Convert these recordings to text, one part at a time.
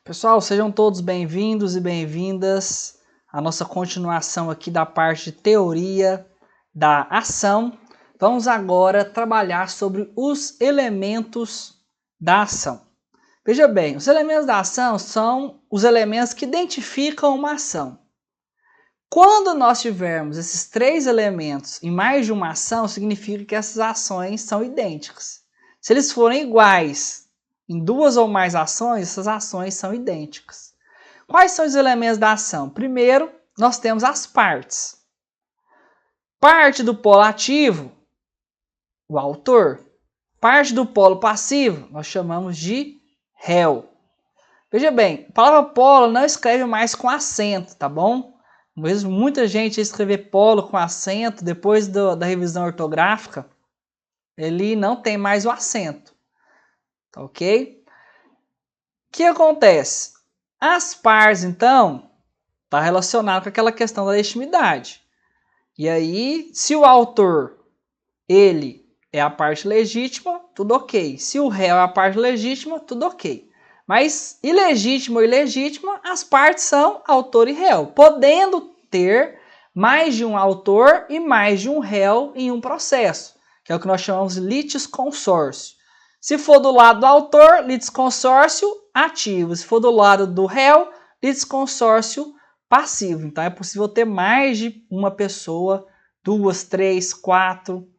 Pessoal, sejam todos bem-vindos e bem-vindas à nossa continuação aqui da parte de teoria da ação. Vamos agora trabalhar sobre os elementos da ação. Veja bem, os elementos da ação são os elementos que identificam uma ação. Quando nós tivermos esses três elementos em mais de uma ação, significa que essas ações são idênticas. Se eles forem iguais em duas ou mais ações, essas ações são idênticas. Quais são os elementos da ação? Primeiro, nós temos as partes. Parte do polo ativo, o autor. Parte do polo passivo, nós chamamos de réu. Veja bem, a palavra polo não escreve mais com acento, tá bom? Mesmo muita gente escrever polo com acento, depois da revisão ortográfica, ele não tem mais o acento. Tá ok? O que acontece? As partes, então, está relacionado com aquela questão da legitimidade. E aí, se o autor, ele é a parte legítima, tudo ok. Se o réu é a parte legítima, tudo ok. Mas ilegítimo ou ilegítima, as partes são autor e réu, podendo ter mais de um autor e mais de um réu em um processo, que é o que nós chamamos de litisconsórcio. Se for do lado do autor, litisconsórcio ativo. Se for do lado do réu, litisconsórcio passivo. Então é possível ter mais de uma pessoa, 2, 3, 4,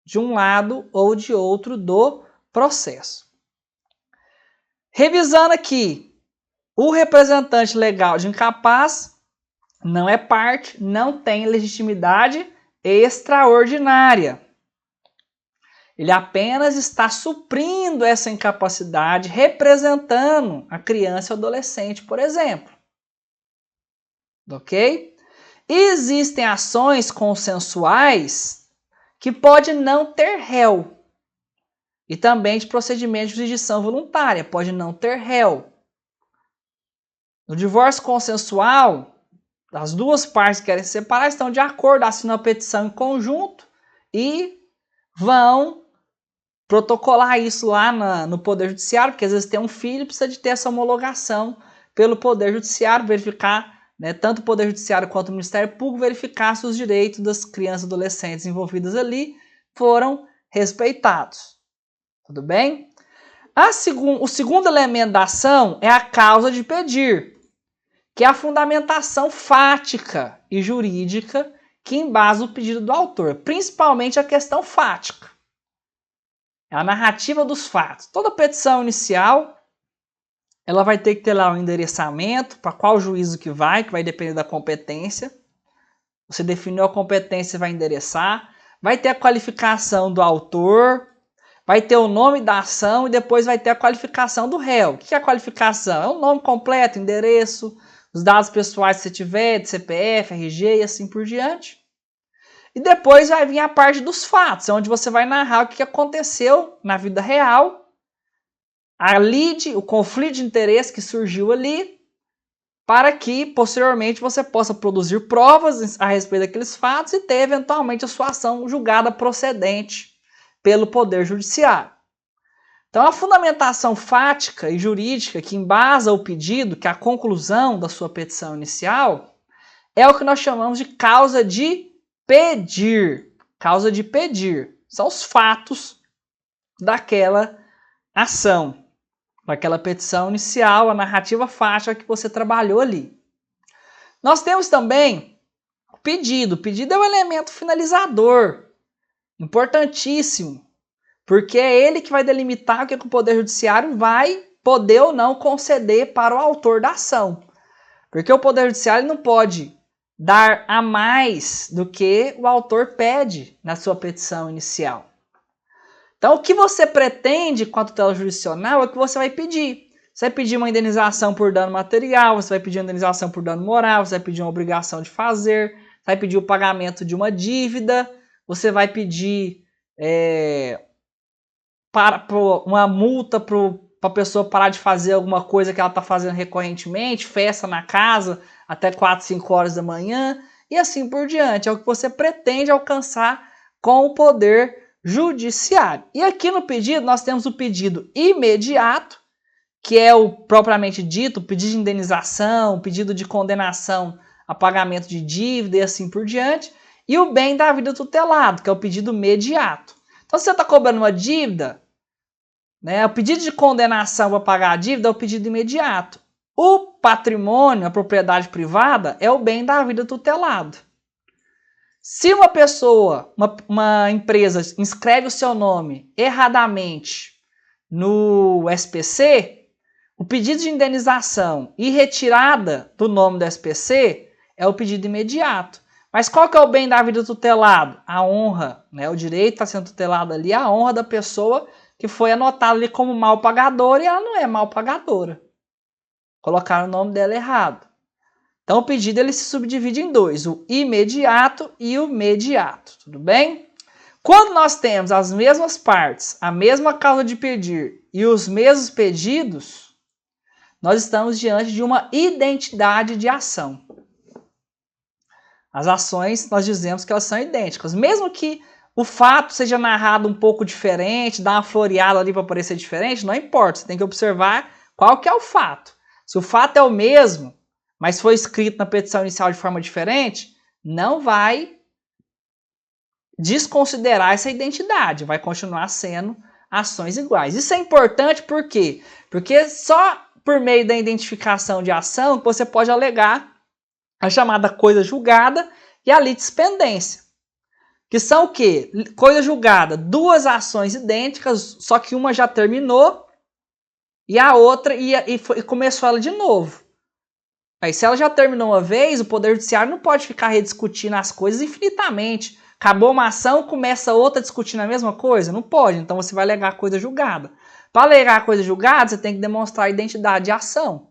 de um lado ou de outro do processo. Revisando aqui, o representante legal de incapaz não é parte, não tem legitimidade extraordinária. Ele apenas está suprindo essa incapacidade, representando a criança e o adolescente, por exemplo. Ok? Existem ações consensuais que pode não ter réu. E também de procedimento de jurisdição voluntária, pode não ter réu. No divórcio consensual, as duas partes que querem se separar estão de acordo, assinam a petição em conjunto e vão protocolar isso lá no Poder Judiciário, porque às vezes tem um filho e precisa de ter essa homologação pelo Poder Judiciário, verificar, né, tanto o Poder Judiciário quanto o Ministério Público, verificar se os direitos das crianças e adolescentes envolvidas ali foram respeitados. Tudo bem? O segundo elemento da ação é a causa de pedir, que é a fundamentação fática e jurídica que embasa o pedido do autor, principalmente a questão fática. É a narrativa dos fatos. Toda petição inicial, ela vai ter que ter lá um endereçamento, para qual juízo que vai depender da competência. Você definiu a competência, vai endereçar. Vai ter a qualificação do autor, vai ter o nome da ação e depois vai ter a qualificação do réu. O que é a qualificação? É o nome completo, endereço, os dados pessoais que você tiver, de CPF, RG e assim por diante. E depois vai vir a parte dos fatos, onde você vai narrar o que aconteceu na vida real, a lide, o conflito de interesse que surgiu ali, para que posteriormente você possa produzir provas a respeito daqueles fatos e ter eventualmente a sua ação julgada procedente pelo Poder Judiciário. Então a fundamentação fática e jurídica que embasa o pedido, que é a conclusão da sua petição inicial, é o que nós chamamos de causa de pedir. Causa de pedir. São os fatos daquela ação, daquela petição inicial, a narrativa fática que você trabalhou ali. Nós temos também o pedido. O pedido é o elemento finalizador, importantíssimo, porque é ele que vai delimitar o que o Poder Judiciário vai poder ou não conceder para o autor da ação. Porque o Poder Judiciário não pode dar a mais do que o autor pede na sua petição inicial. Então, o que você pretende com a tutela jurisdicional é o que você vai pedir. Você vai pedir uma indenização por dano material, você vai pedir uma indenização por dano moral, você vai pedir uma obrigação de fazer, você vai pedir o pagamento de uma dívida, você vai pedir uma multa para a pessoa parar de fazer alguma coisa que ela está fazendo recorrentemente, festa na casa até 4, 5 horas da manhã e assim por diante. É o que você pretende alcançar com o Poder Judiciário. E aqui no pedido nós temos o pedido imediato, que é o propriamente dito, pedido de indenização, pedido de condenação a pagamento de dívida e assim por diante, e o bem da vida tutelado, que é o pedido imediato. Então, se você está cobrando uma dívida, né, o pedido de condenação para pagar a dívida é o pedido imediato. O patrimônio, a propriedade privada, é o bem da vida tutelado. Se uma pessoa, uma empresa, inscreve o seu nome erradamente no SPC, o pedido de indenização e retirada do nome do SPC é o pedido imediato. Mas qual que é o bem da vida tutelado? A honra, né? O direito está sendo tutelado ali, a honra da pessoa que foi anotada ali como mal pagadora e ela não é mal pagadora. Colocaram o nome dela errado. Então o pedido ele se subdivide em dois, o imediato e o mediato, tudo bem? Quando nós temos as mesmas partes, a mesma causa de pedir e os mesmos pedidos, nós estamos diante de uma identidade de ação. As ações, nós dizemos que elas são idênticas. Mesmo que o fato seja narrado um pouco diferente, dá uma floreada ali para parecer diferente, não importa. Você tem que observar qual que é o fato. Se o fato é o mesmo, mas foi escrito na petição inicial de forma diferente, não vai desconsiderar essa identidade. Vai continuar sendo ações iguais. Isso é importante por quê? Porque só por meio da identificação de ação que você pode alegar a chamada coisa julgada e a litispendência. Que são o quê? Coisa julgada, duas ações idênticas, só que uma já terminou e a outra e começou ela de novo. Aí se ela já terminou uma vez, o Poder Judiciário não pode ficar rediscutindo as coisas infinitamente. Acabou uma ação, começa outra discutindo a mesma coisa? Não pode, então você vai alegar a coisa julgada. Para alegar a coisa julgada, você tem que demonstrar a identidade de ação.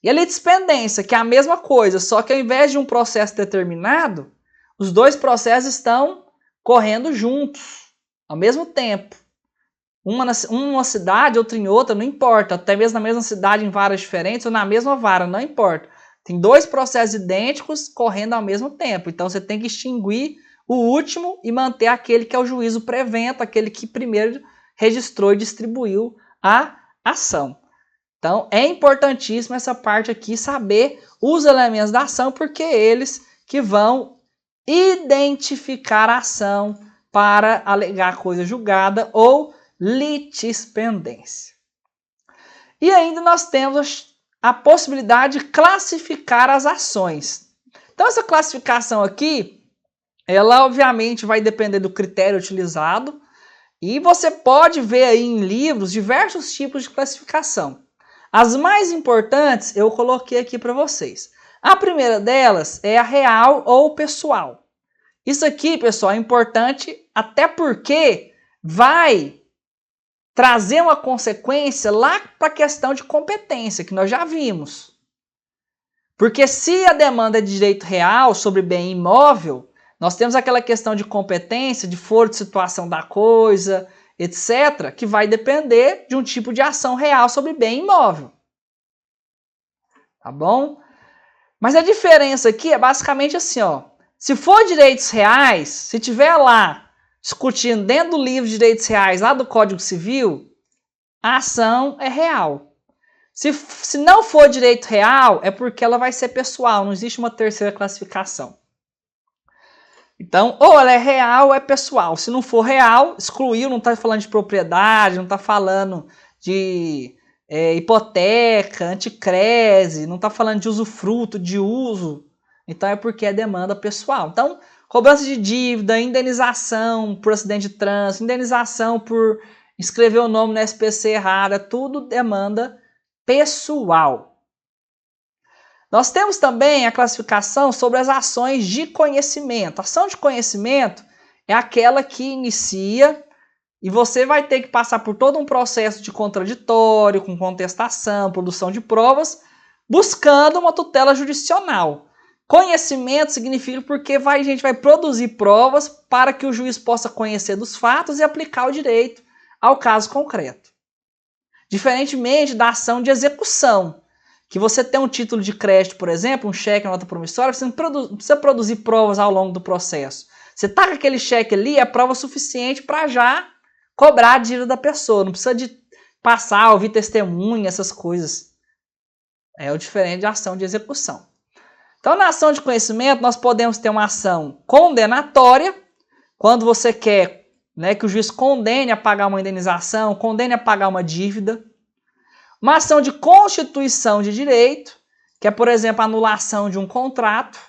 E a litispendência, que é a mesma coisa, só que ao invés de um processo determinado, os dois processos estão correndo juntos, ao mesmo tempo. Uma cidade, outra em outra, não importa. Até mesmo na mesma cidade, em varas diferentes, ou na mesma vara, não importa. Tem dois processos idênticos correndo ao mesmo tempo. Então você tem que extinguir o último e manter aquele que é o juízo prevento, aquele que primeiro registrou e distribuiu a ação. Então é importantíssimo essa parte aqui, saber os elementos da ação, porque eles que vão identificar a ação para alegar coisa julgada ou litispendência. E ainda nós temos a possibilidade de classificar as ações. Então essa classificação aqui, ela obviamente vai depender do critério utilizado e você pode ver aí em livros diversos tipos de classificação. As mais importantes eu coloquei aqui para vocês. A primeira delas é a real ou pessoal. Isso aqui, pessoal, é importante até porque vai trazer uma consequência lá para a questão de competência, que nós já vimos. Porque se a demanda é de direito real sobre bem imóvel, nós temos aquela questão de competência, de foro de situação da coisa, etc., que vai depender de um tipo de ação real sobre bem imóvel. Tá bom? Mas a diferença aqui é basicamente assim, ó. Se for direitos reais, se tiver lá discutindo dentro do livro de direitos reais, lá do Código Civil, a ação é real. Se não for direito real, é porque ela vai ser pessoal, não existe uma terceira classificação. Então, ou ela é real ou é pessoal. Se não for real, excluiu, não está falando de propriedade, não está falando de hipoteca, anticrese, não está falando de usufruto, de uso. Então é porque é demanda pessoal. Então, cobrança de dívida, indenização por acidente de trânsito, indenização por escrever o nome no SPC errado, é tudo demanda pessoal. Nós temos também a classificação sobre as ações de conhecimento. A ação de conhecimento é aquela que inicia e você vai ter que passar por todo um processo de contraditório, com contestação, produção de provas, buscando uma tutela jurisdicional. Conhecimento significa porque a gente vai produzir provas para que o juiz possa conhecer dos fatos e aplicar o direito ao caso concreto. Diferentemente da ação de execução, que você tem um título de crédito, por exemplo, um cheque, uma nota promissória, você não precisa produzir provas ao longo do processo. Você tá com aquele cheque ali, é prova suficiente para já cobrar a dívida da pessoa, não precisa de passar, ouvir testemunha, essas coisas. É o diferente de ação de execução. Então, na ação de conhecimento, nós podemos ter uma ação condenatória, quando você quer, né, que o juiz condene a pagar uma indenização, condene a pagar uma dívida. Uma ação de constituição de direito, que é, por exemplo, a anulação de um contrato.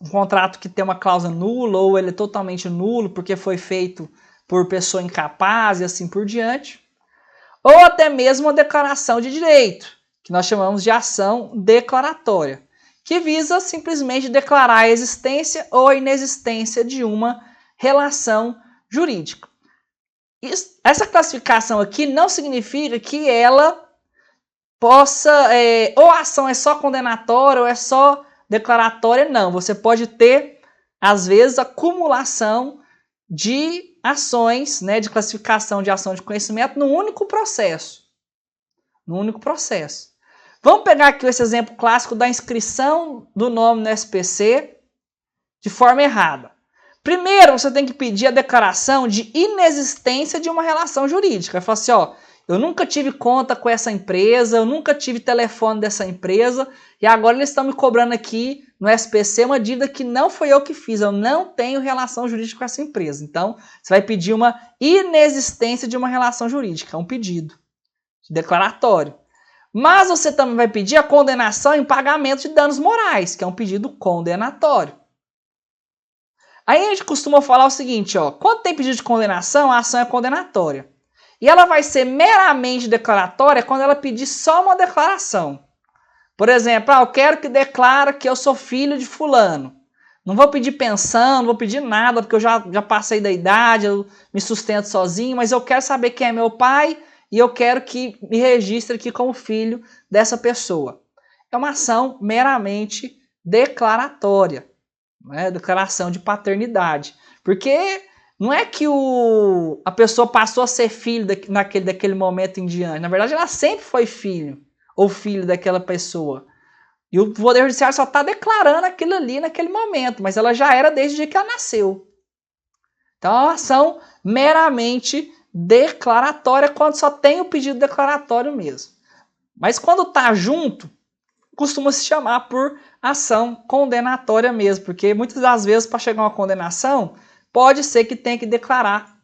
Um contrato que tem uma cláusula nula ou ele é totalmente nulo porque foi feito por pessoa incapaz e assim por diante. Ou até mesmo uma declaração de direito, que nós chamamos de ação declaratória, que visa simplesmente declarar a existência ou a inexistência de uma relação jurídica. Essa classificação aqui não significa que ela possa, ou a ação é só condenatória ou é só declaratória, não. Você pode ter, às vezes, acumulação de ações, né, de classificação de ação de conhecimento num único processo. Num único processo. Vamos pegar aqui esse exemplo clássico da inscrição do nome no SPC de forma errada. Primeiro, você tem que pedir a declaração de inexistência de uma relação jurídica. Vai falar assim, ó, eu nunca tive conta com essa empresa, eu nunca tive telefone dessa empresa, e agora eles estão me cobrando aqui no SPC uma dívida que não foi eu que fiz, eu não tenho relação jurídica com essa empresa. Então, você vai pedir uma inexistência de uma relação jurídica, é um pedido declaratório. Mas você também vai pedir a condenação em pagamento de danos morais, que é um pedido condenatório. Aí a gente costuma falar o seguinte, ó, quando tem pedido de condenação, a ação é condenatória. E ela vai ser meramente declaratória quando ela pedir só uma declaração. Por exemplo, eu quero que declare que eu sou filho de fulano. Não vou pedir pensão, não vou pedir nada, porque eu já passei da idade, eu me sustento sozinho, mas eu quero saber quem é meu pai e eu quero que me registre aqui como filho dessa pessoa. É uma ação meramente declaratória, né? Declaração de paternidade. Porque não é que a pessoa passou a ser filho daquele momento em diante. Na verdade, ela sempre foi filho ou filho daquela pessoa. E o Poder Judiciário só está declarando aquilo ali naquele momento, mas ela já era desde o dia que ela nasceu. Então, é uma ação meramente declaratória quando só tem o pedido declaratório mesmo. Mas quando está junto, costuma se chamar por ação condenatória mesmo, porque muitas das vezes para chegar a uma condenação, pode ser que tenha que declarar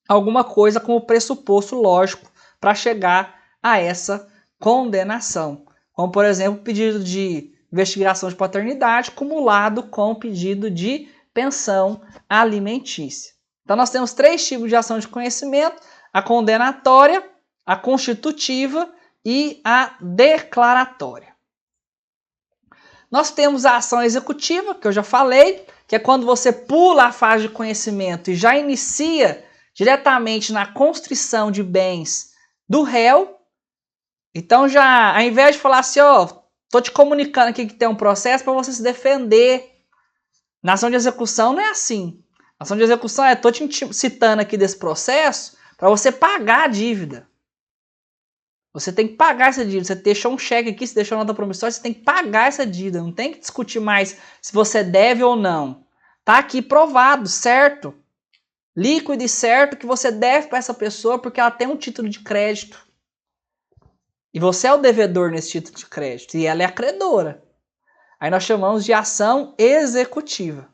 alguma coisa como pressuposto lógico para chegar a essa condenação. Como, por exemplo, pedido de investigação de paternidade cumulado com pedido de pensão alimentícia. Então, nós temos 3 tipos de ação de conhecimento: a condenatória, a constitutiva e a declaratória. Nós temos a ação executiva, que eu já falei, que é quando você pula a fase de conhecimento e já inicia diretamente na constrição de bens do réu. Então, já, ao invés de falar assim, ó, tô te comunicando aqui que tem um processo para você se defender. Na ação de execução não é assim. A ação de execução é, tô te citando aqui desse processo para você pagar a dívida. Você tem que pagar essa dívida. Você deixou um cheque aqui, você deixou uma nota promissória, você tem que pagar essa dívida. Não tem que discutir mais se você deve ou não. Tá aqui provado, certo? Líquido e certo que você deve para essa pessoa porque ela tem um título de crédito. E você é o devedor nesse título de crédito. E ela é a credora. Aí nós chamamos de ação executiva.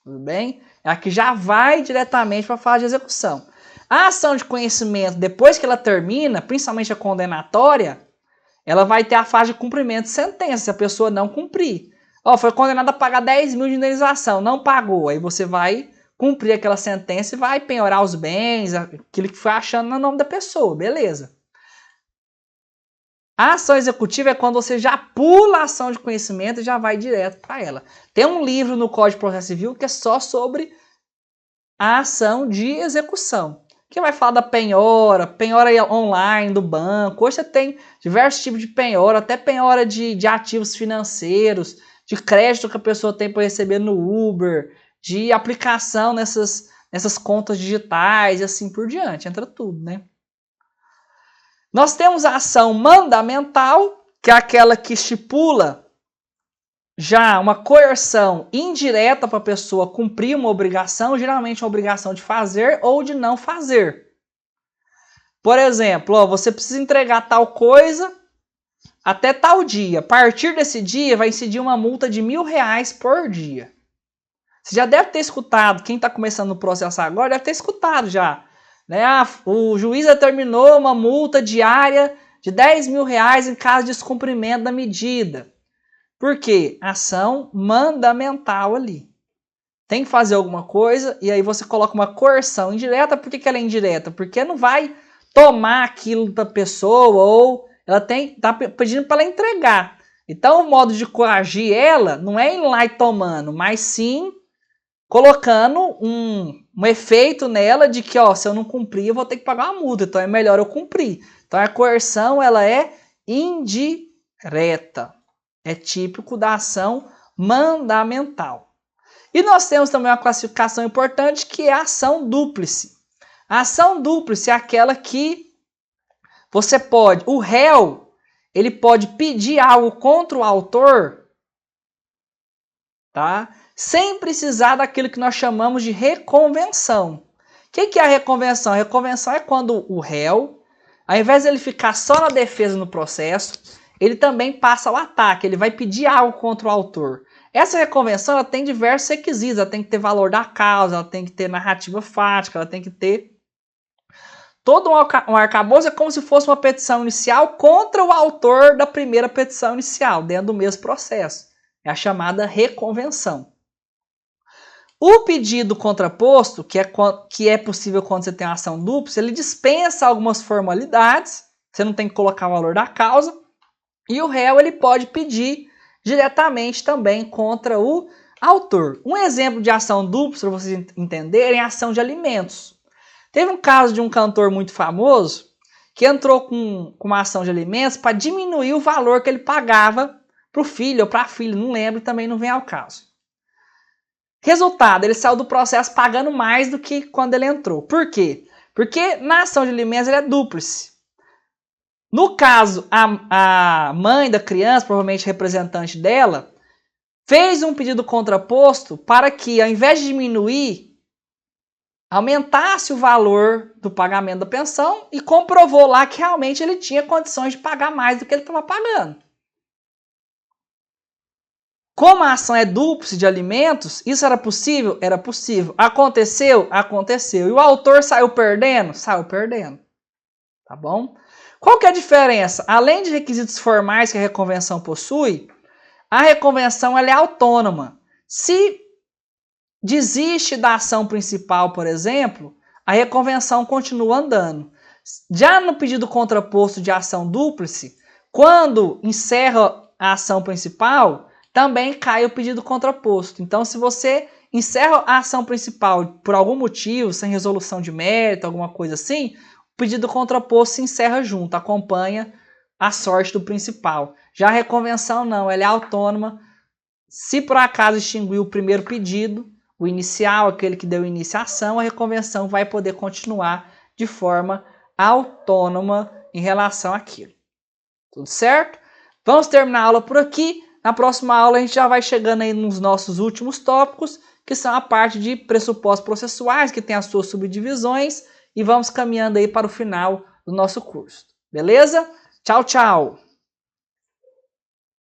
Tudo bem? É a que já vai diretamente para a fase de execução. A ação de conhecimento, depois que ela termina, principalmente a condenatória, ela vai ter a fase de cumprimento de sentença, se a pessoa não cumprir. Ó, foi condenada a pagar 10 mil de indenização, não pagou. Aí você vai cumprir aquela sentença e vai penhorar os bens, aquilo que foi achando no nome da pessoa, beleza. A ação executiva é quando você já pula a ação de conhecimento e já vai direto para ela. Tem um livro no Código de Processo Civil que é só sobre a ação de execução, que vai falar da penhora online do banco. Hoje você tem diversos tipos de penhora, até penhora de ativos financeiros, de crédito que a pessoa tem para receber no Uber, de aplicação nessas contas digitais e assim por diante. Entra tudo, né? Nós temos a ação mandamental, que é aquela que estipula já uma coerção indireta para a pessoa cumprir uma obrigação, geralmente uma obrigação de fazer ou de não fazer. Por exemplo, ó, você precisa entregar tal coisa até tal dia. A partir desse dia vai incidir uma multa de R$1.000 por dia. Você já deve ter escutado, quem está começando o processo agora deve ter escutado já. Né? O juiz determinou uma multa diária de R$10.000 em caso de descumprimento da medida. Por quê? Ação mandamental ali. Tem que fazer alguma coisa e aí você coloca uma coerção indireta. Por que ela é indireta? Porque não vai tomar aquilo da pessoa ou ela está pedindo para ela entregar. Então o modo de coagir ela não é ir lá e tomando, mas sim colocando um efeito nela de que, ó, se eu não cumprir, eu vou ter que pagar uma multa, então é melhor eu cumprir. Então a coerção, ela é indireta. É típico da ação mandamental. E nós temos também uma classificação importante que é a ação dúplice. A ação dúplice é aquela que você pode, o réu, ele pode pedir algo contra o autor, tá? Sem precisar daquilo que nós chamamos de reconvenção. O que é a reconvenção? A reconvenção é quando o réu, ao invés de ele ficar só na defesa no processo, ele também passa ao ataque, ele vai pedir algo contra o autor. Essa reconvenção ela tem diversos requisitos, ela tem que ter valor da causa, ela tem que ter narrativa fática, ela tem que ter todo um arcabouço, é como se fosse uma petição inicial contra o autor da primeira petição inicial, dentro do mesmo processo. É a chamada reconvenção. O pedido contraposto, que é possível quando você tem uma ação dupla, ele dispensa algumas formalidades, você não tem que colocar o valor da causa, e o réu ele pode pedir diretamente também contra o autor. Um exemplo de ação dupla, para vocês entenderem, é a ação de alimentos. Teve um caso de um cantor muito famoso que entrou com uma ação de alimentos para diminuir o valor que ele pagava para o filho ou para a filha, não lembro, também não vem ao caso. Resultado, ele saiu do processo pagando mais do que quando ele entrou. Por quê? Porque na ação de alimentos ele é dúplice. No caso, a mãe da criança, provavelmente representante dela, fez um pedido contraposto para que, ao invés de diminuir, aumentasse o valor do pagamento da pensão e comprovou lá que realmente ele tinha condições de pagar mais do que ele estava pagando. Como a ação é dúplice de alimentos, isso era possível? Era possível. Aconteceu? Aconteceu. E o autor saiu perdendo? Saiu perdendo. Tá bom? Qual que é a diferença? Além de requisitos formais que a reconvenção possui, a reconvenção ela é autônoma. Se desiste da ação principal, por exemplo, a reconvenção continua andando. Já no pedido contraposto de ação dúplice, quando encerra a ação principal, também cai o pedido contraposto. Então, se você encerra a ação principal por algum motivo, sem resolução de mérito, alguma coisa assim, o pedido contraposto se encerra junto, acompanha a sorte do principal. Já a reconvenção não, ela é autônoma. Se por acaso extinguir o primeiro pedido, o inicial, aquele que deu início à ação, a reconvenção vai poder continuar de forma autônoma em relação àquilo. Tudo certo? Vamos terminar a aula por aqui. Na próxima aula a gente já vai chegando aí nos nossos últimos tópicos, que são a parte de pressupostos processuais, que tem as suas subdivisões, e vamos caminhando aí para o final do nosso curso. Beleza? Tchau, tchau!